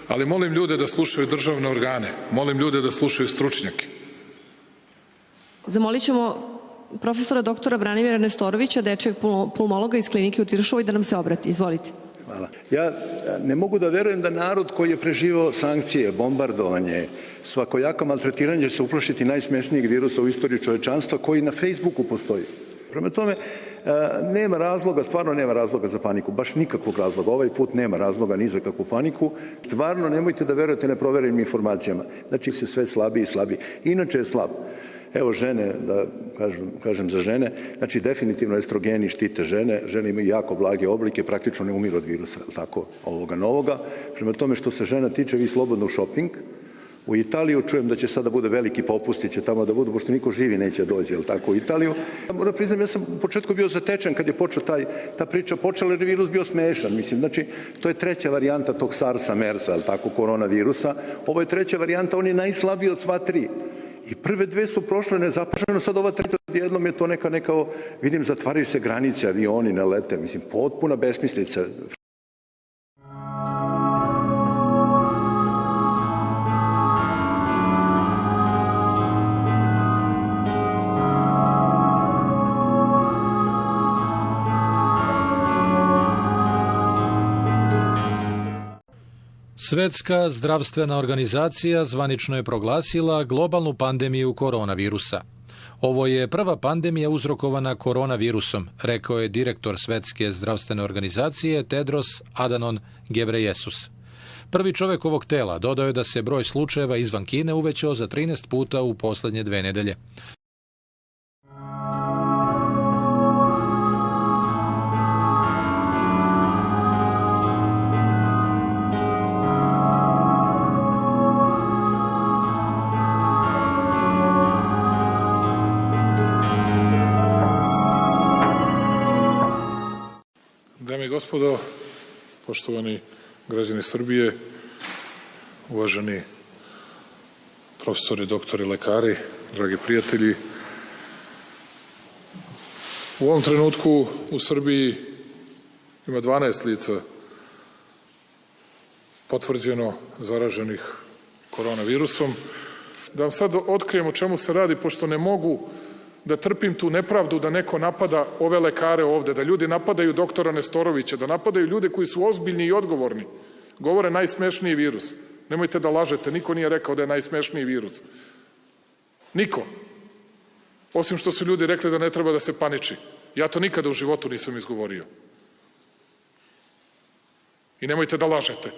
Ali molim ljude da slušaju državne organe, molim ljude da slušaju stručnjake. Zamolit ćemo profesora doktora Branimira Nestorovića, dečijeg pulmologa iz klinike u Tiršovoj, da nam se obrati. Izvolite. Hvala. Ja ne mogu da verujem da narod koji je preživao sankcije, bombardovanje, svakojako maltretiranje će se uplašiti najsmešnijeg virusa u istoriji čovečanstva koji na Facebooku postoji. Prema tome, nema razloga, stvarno nema razloga za paniku, baš nikakvog razloga. Ovaj put nema razloga ni za kakvu paniku. Stvarno nemojte da verujete neproverenim informacijama. Znači se sve slabiji i slabiji. Inače je slab. Evo žene, da kažem za žene, znači definitivno estrogeni štite žene, žene imaju jako blage oblike, praktično ne umiru od virusa, tako, ovoga novoga. Prema tome što se žena tiče, vi slobodno u šoping. U Italiju čujem da će sada bude veliki popusti, će tamo da budu, pošto niko živi neće dođe, jel tako, u Italiju. Moram priznam, ja sam u početku bio zatečen kad je počeo ta priča, počela jer je virus bio smešan, mislim, znači, to je treća varijanta tog SARS-a, MERS-a, jel tako, koronavirusa. Ovo je treća varijanta, on je najslabiji od sva tri. I prve dve su prošle nezapaženo, sad ova treća jednom je to neka, vidim, zatvaraju se granice, avioni ne lete, mislim, potpuna besmislica. Svetska zdravstvena organizacija zvanično je proglasila globalnu pandemiju koronavirusa. Ovo je prva pandemija uzrokovana koronavirusom, rekao je direktor Svetske zdravstvene organizacije Tedros Adhanom Ghebreyesus. Prvi čovjek ovog tela dodao je da se broj slučajeva izvan Kine uvećao za 13 puta u posljednje 2 nedelje. Dame i gospodo, poštovani građani Srbije, uvaženi profesori, doktori, lekari, dragi prijatelji, u ovom trenutku u Srbiji ima 12 lica potvrđeno zaraženih koronavirusom. Da vam sad otkrijem o čemu se radi, pošto ne mogu da trpim tu nepravdu da neko napada ove lekare ovde, da ljudi napadaju doktora Nestorovića, da napadaju ljude koji su ozbiljni i odgovorni. Govore najsmešniji virus. Nemojte da lažete, niko nije rekao da je najsmešniji virus. Niko. Osim što su ljudi rekli da ne treba da se paniči. Ja to nikada u životu nisam izgovorio. I nemojte da lažete.